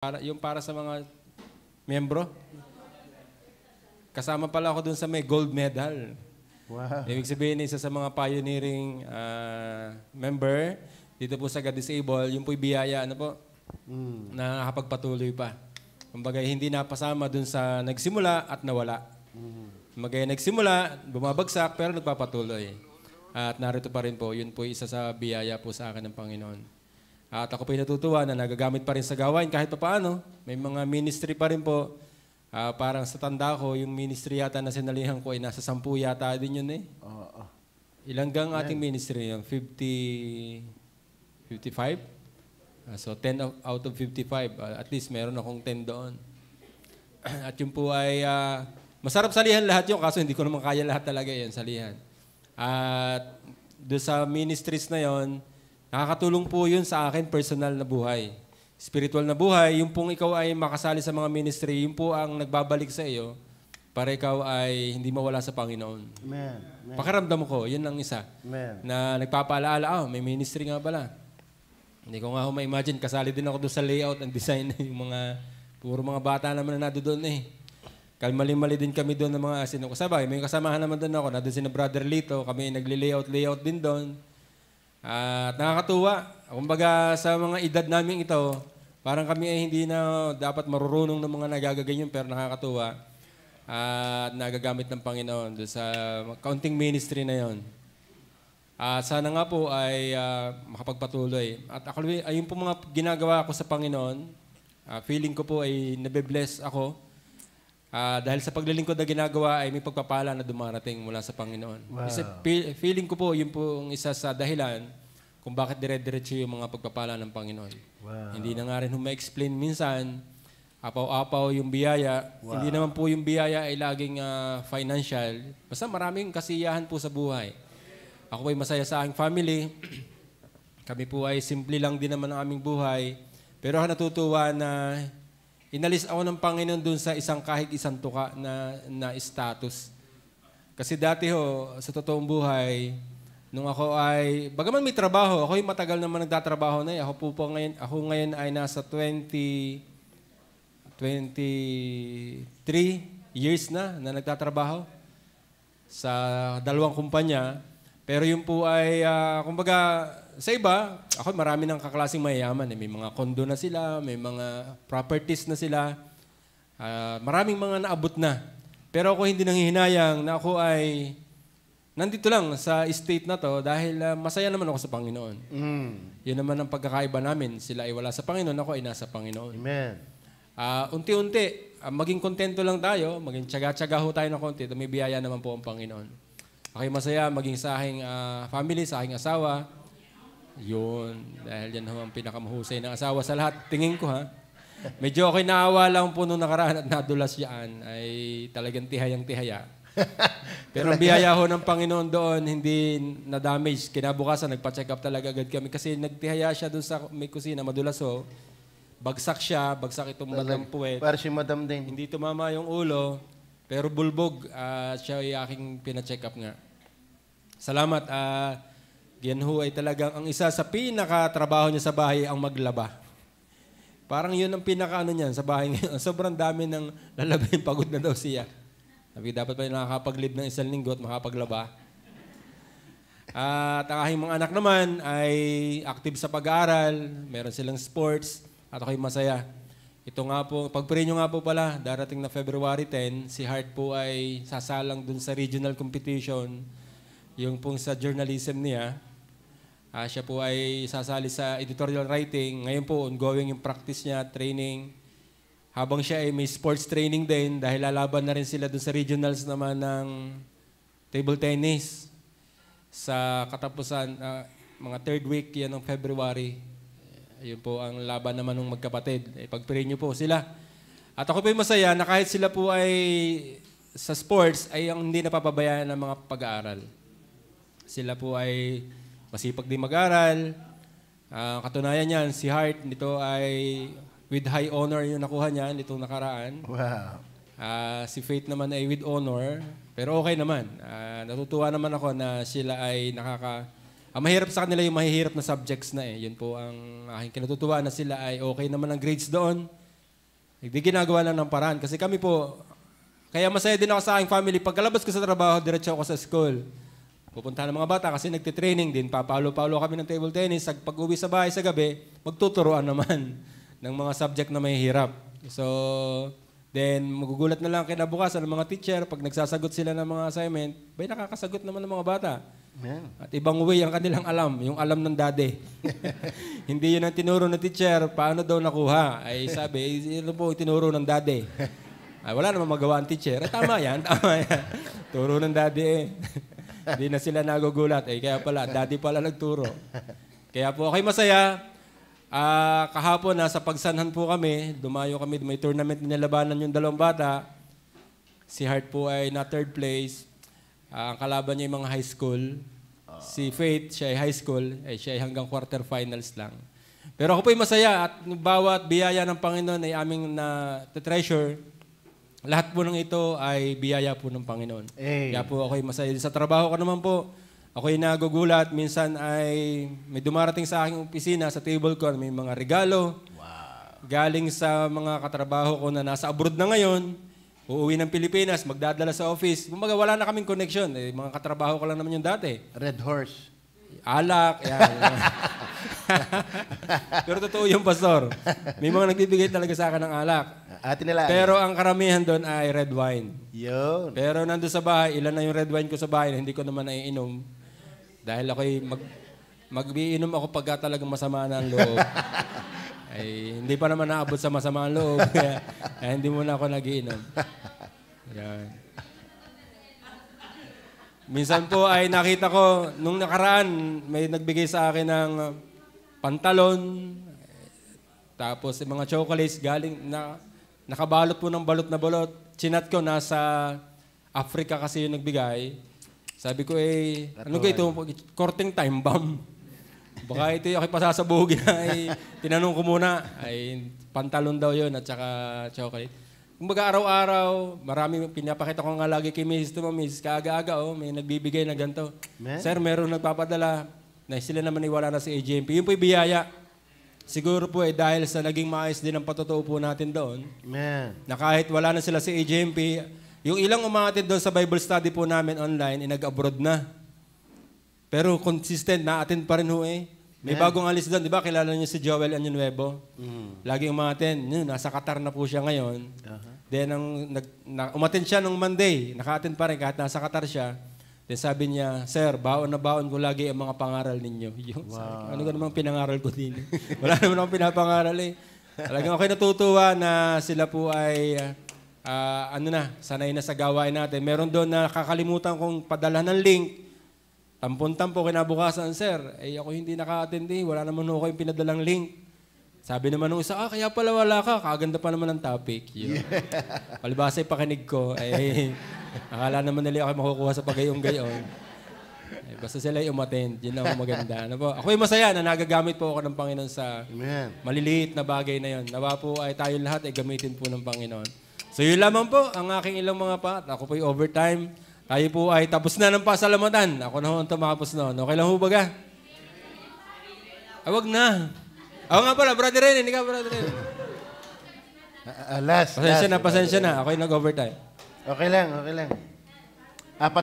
Para sa mga miyembro. Kasama pala ako dun sa may gold medal. Wow. Ibig sabihin, isa sa mga pioneering member dito po sa God-Disable, yung po'y biyaya, na nakakapagpatuloy pa. Kumbaga, hindi napasama dun sa nagsimula at nawala. Kumbaga, nagsimula, bumabagsak, pero nagpapatuloy. At narito pa rin po, yun po isa sa biyaya po sa akin ng Panginoon. At ako po'y natutuwa na nagagamit pa rin sa gawain kahit pa paano. May mga ministry pa rin po. Parang sa tanda ko, yung ministry yata na sinalihan ko ay nasa 10 yata din yun eh. Ilang gang ating ministry yung 55? So 10 out of 55. At least meron akong 10 doon. At yun po ay masarap salihan lahat yun kaso hindi ko naman kaya lahat talaga yan salihan. At doon sa ministries na yon, nakakatulong po yun sa akin personal na buhay. Spiritual na buhay, yung pong ikaw ay makasali sa mga ministry, yun po ang nagbabalik sa iyo para ikaw ay hindi mawala sa Panginoon. Amen. Amen. Pakiramdam ko, yun ang isa. Amen. Na nagpapaalaala, may ministry nga pala. Hindi ko nga ako ma-imagine, kasali din ako doon sa layout and design. Yung mga, puro mga bata naman na nado doon eh. Mali-mali din kami doon ng mga sinukasabay. May kasamahan naman doon ako, nado si na Brother Lito, kami nagli-layout din doon. At nakakatuwa. Kumbaga sa mga edad namin ito, parang kami ay hindi na dapat marurunong ng mga nagagaganyan pero nakakatuwa. At nagagamit ng Panginoon doon sa kaunting ministry na yon. At sana nga po ay makapagpatuloy. At ayun po mga ginagawa ko sa Panginoon, feeling ko po ay nabe-bless ako. Dahil sa paglilingkod na ginagawa ay may pagpapala na dumarating mula sa Panginoon. Wow. Kasi feeling ko po, yun po ang isa sa dahilan kung bakit dire-diretso yung mga pagpapala ng Panginoon. Wow. Hindi na nga rin ma-explain minsan, apaw-apaw yung biyaya. Wow. Hindi naman po yung biyaya ay laging financial. Basta maraming kasiyahan po sa buhay. Ako ay masaya sa aking family. Kami po ay simple lang din naman ang aming buhay. Pero ako natutuwa na inalis ako ng Panginoon dun sa kahit isang tuka na status. Kasi dati sa totoong buhay, nung ako ay, bagaman may trabaho, ako yung matagal naman nagtatrabaho na eh. Ako ngayon ay nasa 23 years na nagtatrabaho sa 2 kumpanya. Pero yun po ay, kumbaga, sa iba, ako marami ng kaklaseng mayayaman. May mga kondo na sila, may mga properties na sila. Maraming mga naabot na. Pero ako hindi nanghihinayang na ako ay nandito lang sa state na to dahil masaya naman ako sa Panginoon. Yun naman ang pagkakaiba namin. Sila ay wala sa Panginoon, ako ay nasa Panginoon. Amen. Unti-unti, maging kontento lang tayo, maging tsaga-tsaga ho tayo ng konti. May biyaya naman po ang Panginoon. Ako ay masaya maging sa aking family, sa aking asawa. Yun. Dahil yan ang pinakamahusay ng asawa sa lahat. Tingin ko ha. Medyo okay naawa lang po nung nakaraan at nadulas yan ay talagang tihayang-tihaya. Pero ang biyaya ho ng Panginoon doon, hindi na-damage. Kinabukasan, nagpa-check up talaga agad kami. Kasi nagtihaya siya doon sa may kusina, madulas ho. Bagsak siya, bagsak itong Madam Puwet. Para si Madam din. Hindi tumama yung ulo, pero bulbog. Siya ay aking pina-check up nga. Salamat. Yan ho ay talagang ang isa sa pinaka-trabaho niya sa bahay ang maglaba. Parang yun ang pinaka-ano niyan sa bahay ngayon. Sobrang dami ng lalabing, pagod na daw siya. Sabi, dapat pa nakakapag-live ng 1 linggo at makapaglaba. At ang aking mga anak naman ay active sa pag-aaral. Meron silang sports. At ako'y masaya. Ito nga po, pag-pray nyo nga po pala, darating na February 10, si Hart po ay sasalang dun sa regional competition. Yung pong sa journalism niya. Siya po ay sasali sa editorial writing. Ngayon po, ongoing yung practice niya, training. Habang siya ay may sports training din dahil lalaban na rin sila dun sa regionals naman ng table tennis. Sa katapusan, mga 3rd week yan ng February. Yun po ang laban naman ng magkapatid. Pag-pray niyo po sila. At ako po ay masaya na kahit sila po ay sa sports ay ang hindi napapabayaan ng mga pag-aaral. Sila po ay masipag din mag-aral. Katunayan niyan, si Hart nito ay with high honor yung nakuha niya nitong nakaraan. Wow. Si Faith naman ay with honor. Pero okay naman. Natutuwa naman ako na sila ay mahirap sa kanila yung mahihirap na subjects na eh. Yun po ang aking kinatutuwa na sila ay okay naman ang grades doon. Hindi ginagawa lang ng paraan. Kasi kami po, kaya masaya din ako sa aking family. Pagkalabas ko sa trabaho, diretso ako sa school. Pupuntahan ng mga bata kasi nagtitraining din. Papalo-palo kami ng table tennis. Pag-uwi sa bahay sa gabi, magtuturoan naman ng mga subject na may hirap. So, then magugulat na lang kinabukasan ng mga teacher pag nagsasagot sila ng mga assignment, bay nakakasagot naman ng mga bata. Amen. At ibang way ang kanilang alam, yung alam ng daddy. Hindi yun ang tinuro ng teacher, paano daw nakuha. Ay sabi, yun po tinuro ng daddy. Ay, wala namang magawa ang teacher. Tama yan, tama yan. Turo ng daddy eh. Hindi na sila nagugulat. Kaya pala, daddy pala nagturo. Kaya po, okay masaya. Kahapon, nasa Pagsanhan po kami. Dumayo kami, may tournament na nilabanan yung dalawang bata. Si Hart po ay na third place. Ang kalaban niya yung mga high school. Si Faith, siya ay high school. Siya ay hanggang quarterfinals lang. Pero ako po ay masaya at bawat biyaya ng Panginoon ay aming na-treasure. Lahat po ng ito ay biyaya po ng Panginoon. Kaya po ako ay masaya. Sa trabaho ko naman po, ako ay nagugulat. Minsan ay may dumarating sa aking opisina, sa table ko, may mga regalo. Galing sa mga katrabaho ko na nasa abroad na ngayon. Uuwi ng Pilipinas, magdadala sa office. Kumbaga, wala na kaming connection. Mga katrabaho ko lang naman yung dati. Red horse. Alak. Yan. Pero totoo yung pastor. May mga nagbibigay talaga sa akin ng alak. Atin nila. Pero ang karamihan doon ay red wine. Yun. Pero nandun sa bahay, ilan na yung red wine ko sa bahay na hindi ko naman naiinom. Dahil ako'y mag-iinom ako pagka talagang masama na ang loob. Ay, hindi pa naman naabot sa masama ang loob. Kaya hindi muna ako nag-iinom. Yan. Minsan po ay nakita ko, nung nakaraan, may nagbigay sa akin ng pantalon, tapos yung mga chocolates galing, nakabalot po ng balot na balot. Chinat ko, nasa Africa kasi yung nagbigay. Sabi ko ano ga ito? Courting time bomb. Baka ito yung aking pasasabugin ay tinanong ko muna. Ay pantalon daw yun at saka chocolate. Kumbaga araw-araw, marami pinapakita ko nga lagi kay Mrs. to Mrs. Kaaga-aga, may nagbibigay na ganito. Sir, meron nagpapadala na sila naman iwala na si AJMP. Yun po yung biyaya. Siguro po dahil sa naging maayos din ang patotoo po natin doon. Na kahit wala na sila si AJMP, yung ilang umakatid doon sa Bible study po namin online, nag-abroad na. Pero consistent, na-attend pa rin ho May bagong alis doon, di ba? Kilala niyo si Joel Añonuevo. Laging umattend. Nasa Qatar na po siya ngayon. Then, umattend siya nung Monday. Naka-attend pa rin kahit nasa Qatar siya. Then sabi niya, Sir, baon na baon ko lagi ang mga pangaral ninyo. Ano ka namang pinangaral ko din? Wala naman akong pinapangaral Talagang ako'y natutuwa na sila po ay sanay na sa gawain natin. Meron doon na kakalimutan kong padala ng link. Tampon-tampo kinabukasan, Sir. Ako hindi naka-attend Wala naman ako yung pinadalang link. Sabi naman nung isa, kaya pala wala ka. Kaganda pa naman ang topic. Palibasa yung pakinig ko. Akala naman nila ako makukuha sa pagayong-gayon. Basta sila yung umattend. Yun ang maganda. Ano po? Ako'y masaya na nagagamit po ako ng Panginoon sa maliliit na bagay na yun. Nawa po ay tayo lahat ay gamitin po ng Panginoon. So yun lamang po ang aking ilang mga pat. Ako po yung overtime. Tayo po ay tapos na ng pasalamatan. Ako na ho ang tumapos noon. Okay lang ho baga? Wag na. Ako nga pala, Brother Ren. Hindi ka, Brother Ren. Last. Pasensya na. Ako yung nag-overtime. Okay lang.